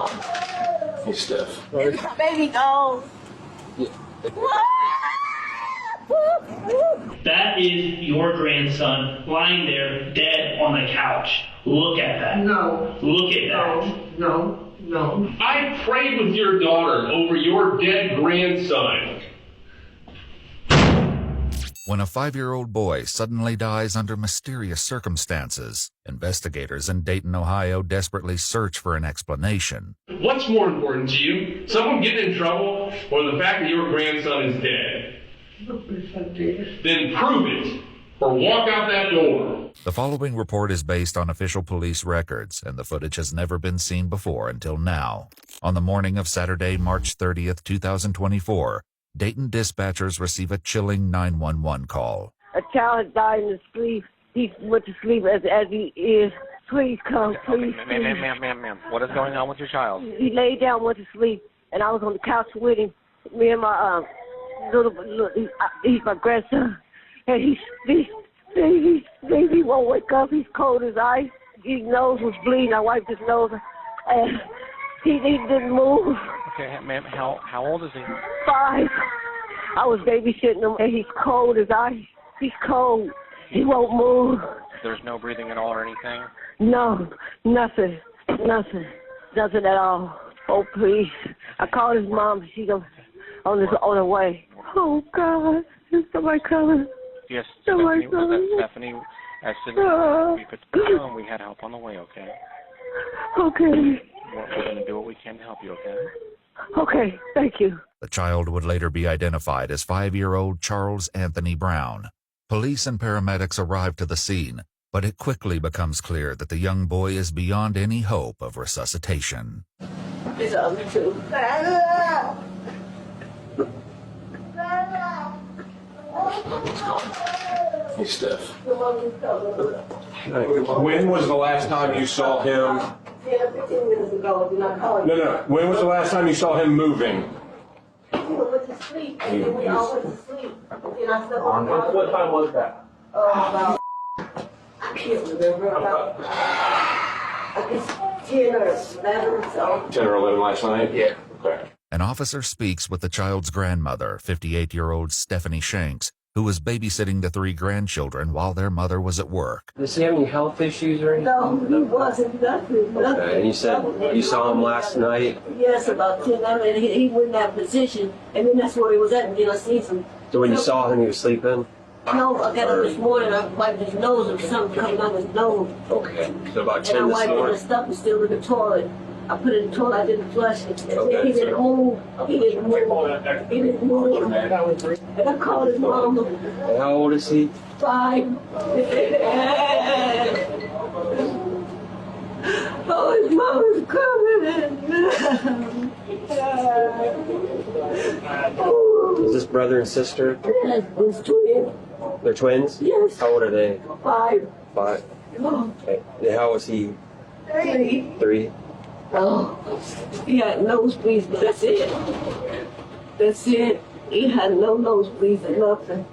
Hey, Steph. Baby, go. That is your grandson lying there dead on the couch. Look at that. No. Look at that. No. I prayed with your daughter over your dead grandson. When a 5-year-old boy suddenly dies under mysterious circumstances, investigators in Dayton, Ohio desperately search for an explanation. What's more important to you? Someone getting in trouble or the fact that your grandson is dead? Then prove it or walk out that door. The following report is based on official police records, and the footage has never been seen before until now. On the morning of Saturday, March 30th, 2024, Dayton dispatchers receive a chilling 911 call. A child has died in his sleep. He went to sleep as he is. Please come, please. Ma'am. What is going on with your child? He laid down, went to sleep, and I was on the couch with him. Me and my he's my grandson, and he won't wake up. He's cold as ice. His nose was bleeding. I wiped his nose, and he didn't move. Okay, ma'am, how old is he? 5. I was babysitting him, and he's cold as ice. He's cold. He won't move. There's no breathing at all or anything? No, nothing at all. Oh, please. I called his mom. She's on her way. Oh, God. Is somebody coming? Yes, Somebody Stephanie. coming? Was that Stephanie? As soon as we put the phone on, we had help on the way, okay? Okay. We're going to do what we can to help you, okay? Okay, thank you. The child would later be identified as 5-year-old Charles Anthony Brown. Police and paramedics arrive to the scene, but it quickly becomes clear that the young boy is beyond any hope of resuscitation. It's other two. Hey, Steph. When was the last time you saw him? 15 minutes ago, did I call you? No. When was the last time you saw him moving? He went to sleep, and then we all went to sleep. And then I slept on What time was that? about, I can't remember, I guess 10 or 11, so. 10 or 11 last night? Yeah. Okay. An officer speaks with the child's grandmother, 58-year-old Stephanie Shanks, who was babysitting the 3 grandchildren while their mother was at work. Does he have any health issues or anything? No, he wasn't, nothing. Okay, and you said you saw him last night? Yes, about 10, I mean, he went in that position, and then that's where he was at, and then I seen some. So when you saw him, he was sleeping? No, I got up this morning, I wiped his nose, and something coming out of his nose. Okay, so about 10 And I this wiped it, morning? the stuff was still in the toilet. I put it in the toilet, I didn't flush it. And Okay. he didn't move. And I called his mama. And how old is he? 5. Oh, his mama's coming. Is this brother and sister? Yes, it's twin. They're twins? Yes. How old are they? 5. 5. Oh, Okay. And how was he? 3. 3? Oh, he had nosebleeds, but that's it. That's it. He had no nosebleeds or nothing.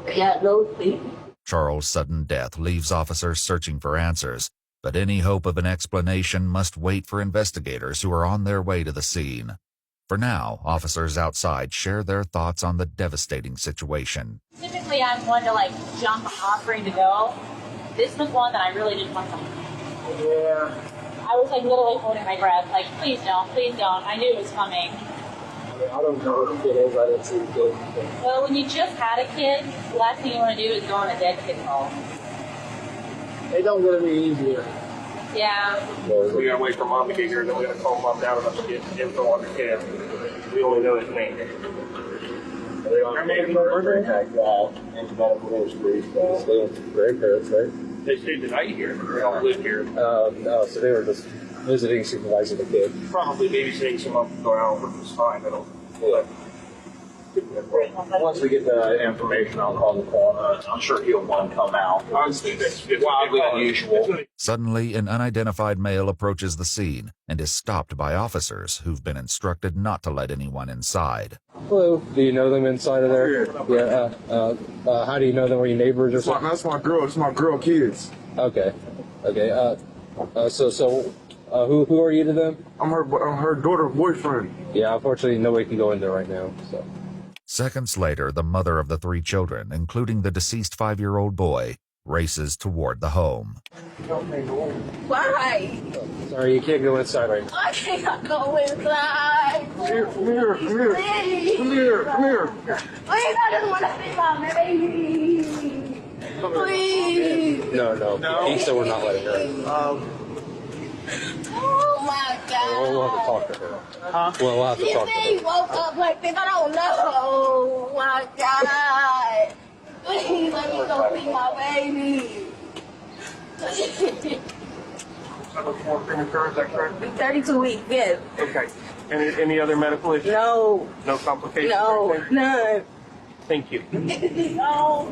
He had nosebleeds. Charles' sudden death leaves officers searching for answers, but any hope of an explanation must wait for investigators who are on their way to the scene. For now, officers outside share their thoughts on the devastating situation. Typically, I'm one to jump offering to go. This was one that I really didn't want to. Yeah. I was literally holding my breath, please don't, please don't. I knew it was coming. I don't know what the kid is. I didn't see the kid. Well, when you just had a kid, the last thing you want to do is go on a dead kid's home. It don't get any easier. Yeah. We gotta wait for mom to get here, then we're gonna call mom down and get info on the kid. We only know his name. They're making murder attack into medical history. Stay with grandparents, right? They stayed the night here. They don't live here. No, so they were just visiting, supervising the kid. Probably babysitting some of them going out, which is fine. Once we get the information, I'll call the coroner. I'm sure he'll want to come out. It's wildly unusual. Suddenly, an unidentified male approaches the scene and is stopped by officers who've been instructed not to let anyone inside. Hello. Do you know them inside of there? Yeah. How do you know them? Were you neighbors or something? That's my girl. It's my girl kids. Okay. Okay. So Who are you to them? I'm her daughter's boyfriend. Yeah, unfortunately, nobody can go in there right now. So. Seconds later, the mother of the 3 children, including the deceased 5-year-old boy, races toward the home. Why? Sorry, you can't go inside right now. I can't go inside. Come here. Please, I just want to see my baby. Please. No. He said we're not letting her in. Oh my God. We'll have to talk to her. Huh? We'll have to talk to He her. woke up like this. I don't know. Oh my God. Please let me go see my baby. Is that correct? 32 weeks, yes. Okay. Any other medical issues? No. No complications? No, or anything? none. Thank you. No.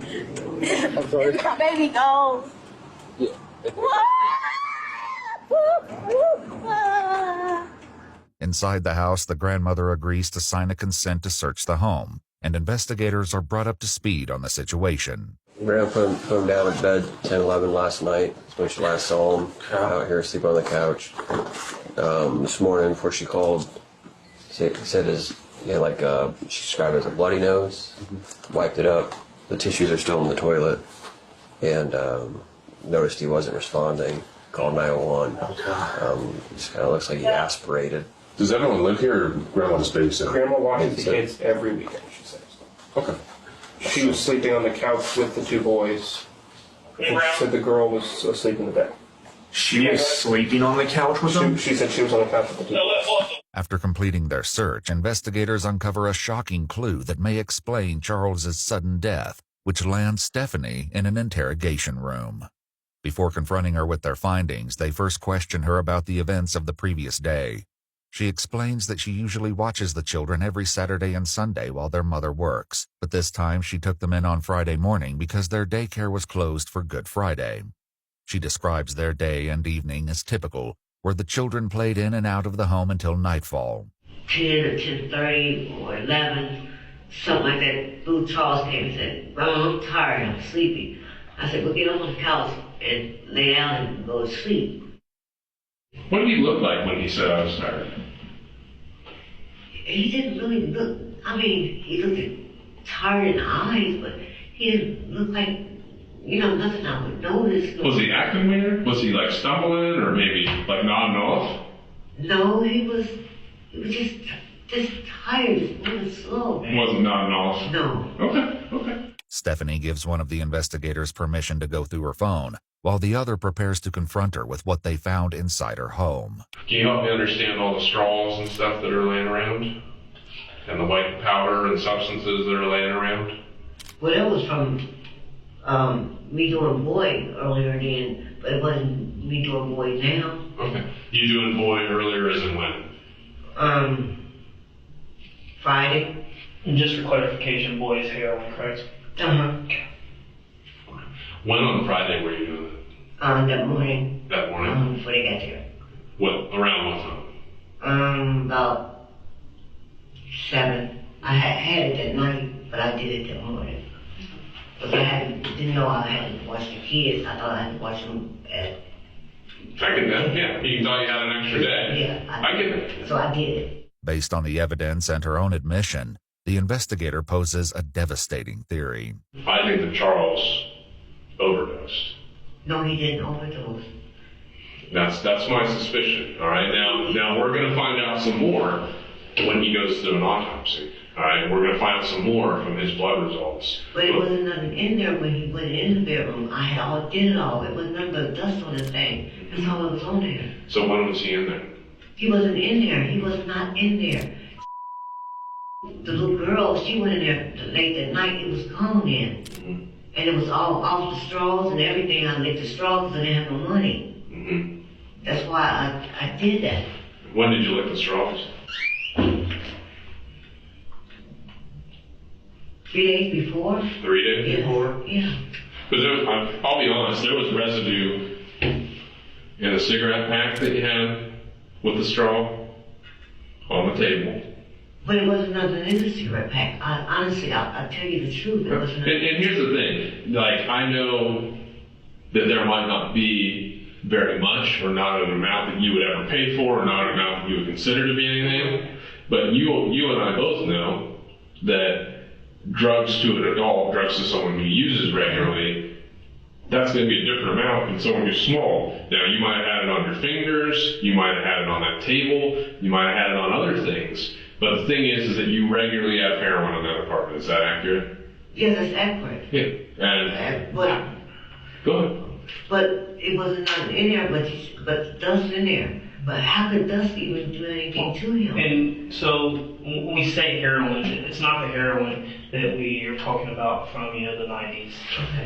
I'm sorry. My baby gone. Yeah. Inside the house, the grandmother agrees to sign a consent to search the home, and investigators are brought up to speed on the situation. Grandma put him down in bed 10, 11 last night. That's when she last saw him out here asleep on the couch. This morning before she called, said she described it as a bloody nose. Wiped it up. The tissues are still in the toilet. And noticed he wasn't responding. Called 911. Just kind of looks like he aspirated. Does everyone live here, or Grandma just babysits? Grandma watches the kids every weekend, she says. Okay. She was sleeping on the couch with the 2 boys. She said the girl was asleep in the bed. She was sleeping on the couch with them? She said she was on the couch with the 2 boys. After completing their search, investigators uncover a shocking clue that may explain Charles's sudden death, which lands Stephanie in an interrogation room. Before confronting her with their findings, they first question her about the events of the previous day. She explains that she usually watches the children every Saturday and Sunday while their mother works, but this time she took them in on Friday morning because their daycare was closed for Good Friday. She describes their day and evening as typical, where the children played in and out of the home until nightfall. 10 or 10:30 or 11, something like that. Little Charles came and said, "Mom, I'm tired, I'm sleepy." I said, "Well, get up on the couch and lay down and go to sleep." What did he look like when he said I was tired? He didn't really look, he looked tired in the eyes, but he didn't look like, nothing I would notice. Was he acting weird? Was he like stumbling or maybe like nodding off? No, he was just tired, just moving slow. He wasn't nodding off? No. Okay. Stephanie gives one of the investigators permission to go through her phone, while the other prepares to confront her with what they found inside her home. Can you help me understand all the straws and stuff that are laying around? And the white powder and substances that are laying around? Well, that was from me doing boy earlier then, but it wasn't me doing boy now. Okay. You doing boy earlier as in when? Friday. And just for clarification, boy is heroin, correct? Uh-huh. When on Friday were you doing it? That morning. That morning? Before they got there. What, around what time? About 7. I had it that night, but I did it that morning. Because I didn't know I had to watch the kids. I thought I had to watch them at... I get that, yeah. You thought you had an extra day. Yeah. I get it. So I did it. Based on the evidence and her own admission, the investigator poses a devastating theory. I think that Charles overdosed. No, he didn't overdose. That's my suspicion. All right, now we're going to find out some more when he goes to an autopsy. All right, we're going to find out some more from his blood results. But it wasn't nothing in there when he went in the bedroom. I had did it all. It wasn't nothing but dust on the thing. That's all that was on there. So when was he in there? He wasn't in there. He was not in there. The little girl, she went in there late that night. It was gone in. Mm-hmm. And it was all off the straws and everything. I licked the straws because I didn't have no money. Mm-hmm. That's why I did that. When did you lick the straws? 3 days before. 3 days before? Yeah. Because I'll be honest, there was residue in the cigarette pack that you had with the straw on the table. But it wasn't nothing in the cigarette pack. Honestly, I'll tell you the truth. It wasn't. And here's the thing, like I know that there might not be very much, or not an amount that you would ever pay for, or not an amount that you would consider to be anything. But you and I both know that drugs to an adult, drugs to someone who uses regularly, that's going to be a different amount than someone who's small. Now, you might have had it on your fingers, you might have had it on that table, you might have had it on other things. But the thing is that you regularly have heroin in that apartment. Is that accurate? Yeah, that's accurate. Yeah. And But go ahead. But it wasn't nothing in there, but dust in there. But how could dust even do anything to him? And so when we say heroin, it's not the heroin that we are talking about from, the 90s.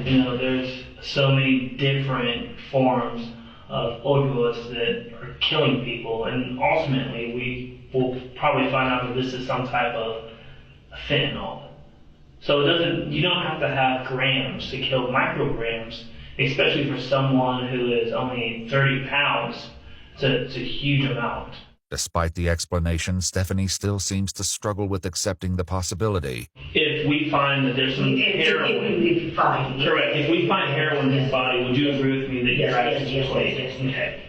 Okay. There's so many different forms of opioids that are killing people, and ultimately we will probably find out that this is some type of fentanyl. So you don't have to have grams to kill micrograms, especially for someone who is only 30 pounds. It's a huge amount. Despite the explanation, Stephanie still seems to struggle with accepting the possibility. If we find that there's some heroin, correct. If we find heroin in his body, would you agree with me that you're right? Yes. Okay.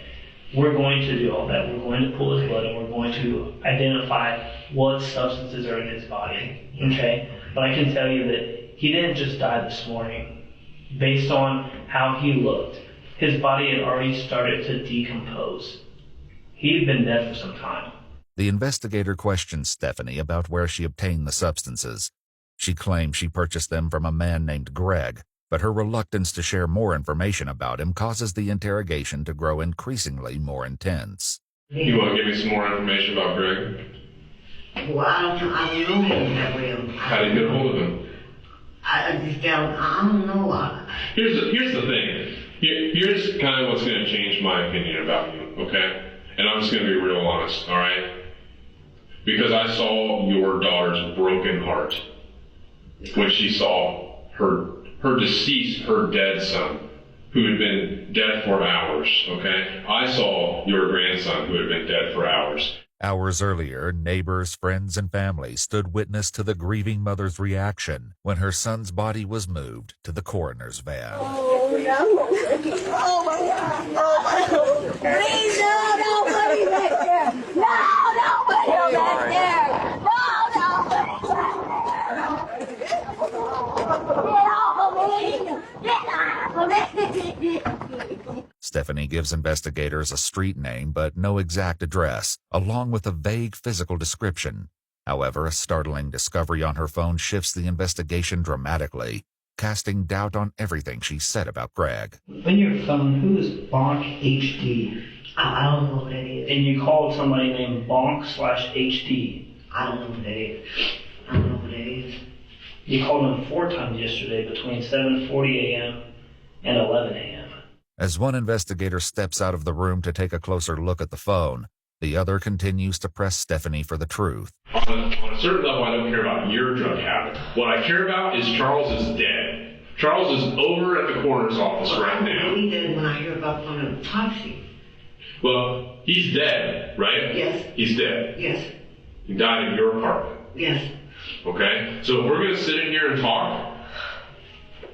We're going to do all that. We're going to pull his blood and we're going to identify what substances are in his body. Okay. But I can tell you that he didn't just die this morning. Based on how he looked, his body had already started to decompose. He had been dead for some time. The investigator questioned Stephanie about where she obtained the substances. She claimed she purchased them from a man named Greg, but her reluctance to share more information about him causes the interrogation to grow increasingly more intense. You want to give me some more information about Greg? Well, I don't know him that well. How did you get a hold of him? I don't know. Here's the thing. Here's kind of what's going to change my opinion about you, okay? And I'm just going to be real honest, all right? Because I saw your daughter's broken heart when she saw her deceased, her dead son, who had been dead for hours, okay? I saw your grandson who had been dead for hours. Hours earlier, neighbors, friends, and family stood witness to the grieving mother's reaction when her son's body was moved to the coroner's van. Oh, no. Oh, my God. Oh, my God. Please, no, nobody back there. No, nobody back there. Get off of me. Stephanie gives investigators a street name but no exact address, along with a vague physical description. However, a startling discovery on her phone shifts the investigation dramatically, casting doubt on everything she said about Greg. On your phone, who is Bonk HD? I don't know who that is. And you called somebody named Bonk/HD? I don't know who that is. I don't know who that is. You called him 4 times yesterday between 7:40 a.m. and 11 a.m. As one investigator steps out of the room to take a closer look at the phone, the other continues to press Stephanie for the truth. On a certain level, I don't care about your drug habit. What I care about is Charles is dead. Charles is over at the coroner's office right now. I believe that when I hear about from the autopsy. Well, he's dead, right? Yes. He's dead. Yes. He died in your apartment. Yes. Okay? So if we're going to sit in here and talk,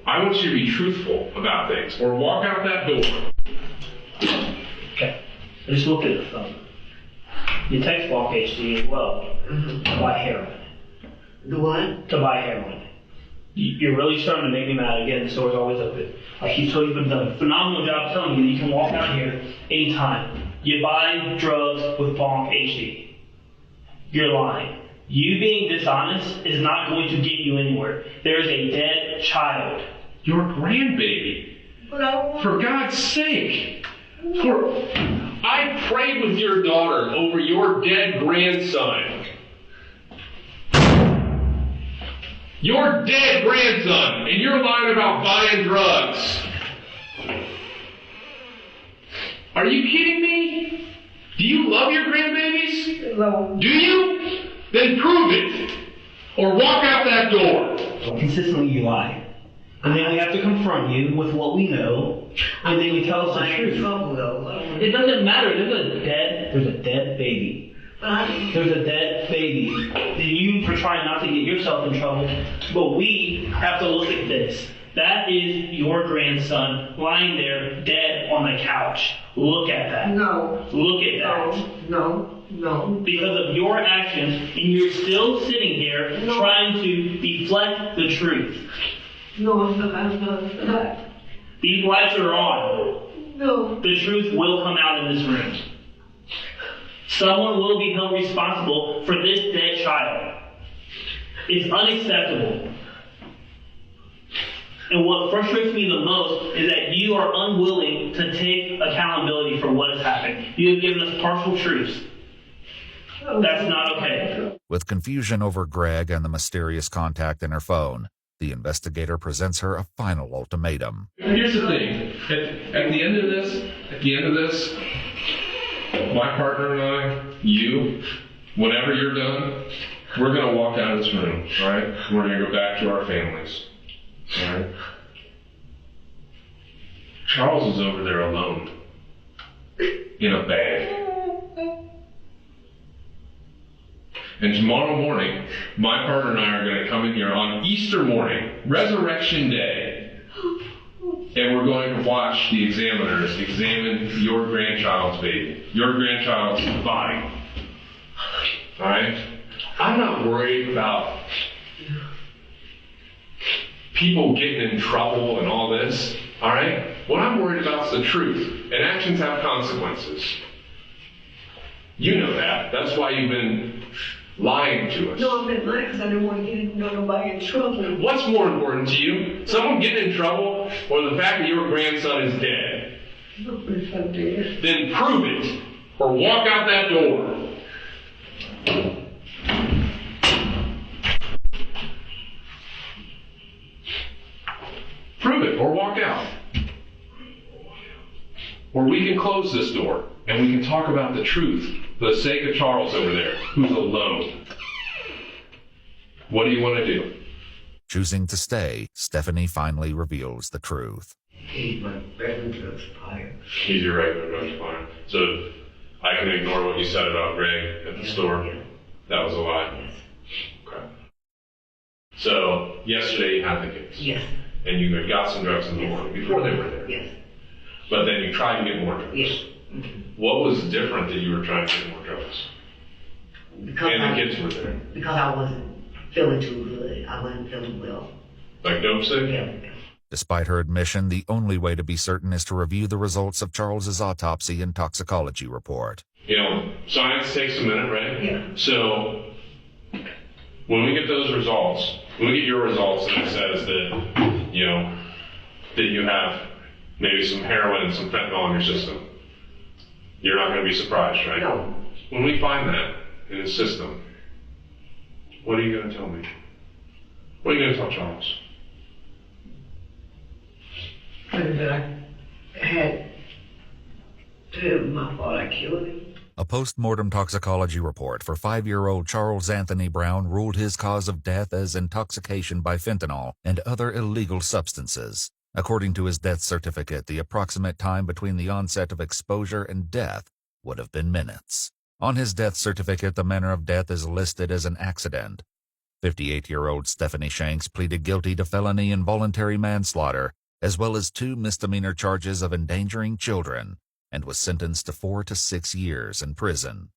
I want you to be truthful about things, or walk out that door. Okay. I just looked at the phone. You text Bonk HD as well to buy heroin. The what? To buy heroin. You're really starting to make me mad again. The store's always open. Like he's totally been done a phenomenal job telling you that you can walk out here anytime. You buy drugs with Bonk HD. You're lying. You being dishonest is not going to get you anywhere. There is a dead child. Your grandbaby. For God's sake. I prayed with your daughter over your dead grandson. Your dead grandson, and you're lying about buying drugs. Are you kidding me? Do you love your grandbabies? No. Do you? Then prove it. Or walk out that door. Consistently you lie. And then we have to confront you with what we know, and then you tell us the truth. It doesn't matter. There's a dead baby. There's a dead baby. You for trying not to get yourself in trouble, but we have to look at this That is your grandson lying there dead on the couch. Look at that. No. Look at that. No. Because of your actions, and you're still sitting here trying to deflect the truth. No, I'm not. These lights are on. No. The truth will come out in this room. Someone will be held responsible for this dead child. It's unacceptable. And what frustrates me the most is that you are unwilling to take accountability for what has happened. You have given us partial truths. That's not okay. With confusion over Greg and the mysterious contact in her phone, the investigator presents her a final ultimatum. Here's the thing. At the end of this, my partner and I, you, whenever you're done, we're going to walk out of this room, all right? We're going to go back to our families, all right? Charles is over there alone, in a bag. And tomorrow morning, my partner and I are going to come in here on Easter morning, Resurrection Day, and we're going to watch the examiners examine your grandchild's baby, your grandchild's body. All right? I'm not worried about people getting in trouble and all this. All right? What I'm worried about is the truth, and actions have consequences. You know that. That's why you've been lying to us. No, I've been lying because I didn't want to get nobody in trouble. What's more important to you? Someone getting in trouble or the fact that your grandson is dead? My grandson dead. Then prove it or walk out that door. Prove it or walk out. Or we can close this door and we can talk about the truth for the sake of Charles over there, who's alone. What do you want to do? Choosing to stay, Stephanie finally reveals the truth. He's my regular drug supplier. He's your regular drug supplier. So I can ignore what you said about Greg at the store? Yeah. That was a lie? Yes. Okay. So yesterday you had the case? Yes. And you had got some drugs in the morning before they were there? Yes. But then you tried to get more drugs? Yes. What was different that you were trying to get more drugs? Because and the kids were there? Because I wasn't feeling too good. I wasn't feeling well. Like dope sick? Yeah. Despite her admission, the only way to be certain is to review the results of Charles's autopsy and toxicology report. You know, science takes a minute, right? Yeah. So when we get those results, when we get your results and it says that, you know, that you have maybe some heroin and some fentanyl in your system, you're not going to be surprised, right? No. When we find that in his system, what are you going to tell me? What are you going to tell Charles? That I had to my fault. I killed him. A post-mortem toxicology report for 5-year-old Charles Anthony Brown ruled his cause of death as intoxication by fentanyl and other illegal substances. According to his death certificate, the approximate time between the onset of exposure and death would have been minutes. On his death certificate, the manner of death is listed as an accident. 58-year-old Stephanie Shanks pleaded guilty to felony involuntary manslaughter, as well as 2 misdemeanor charges of endangering children, and was sentenced to 4 to 6 years in prison.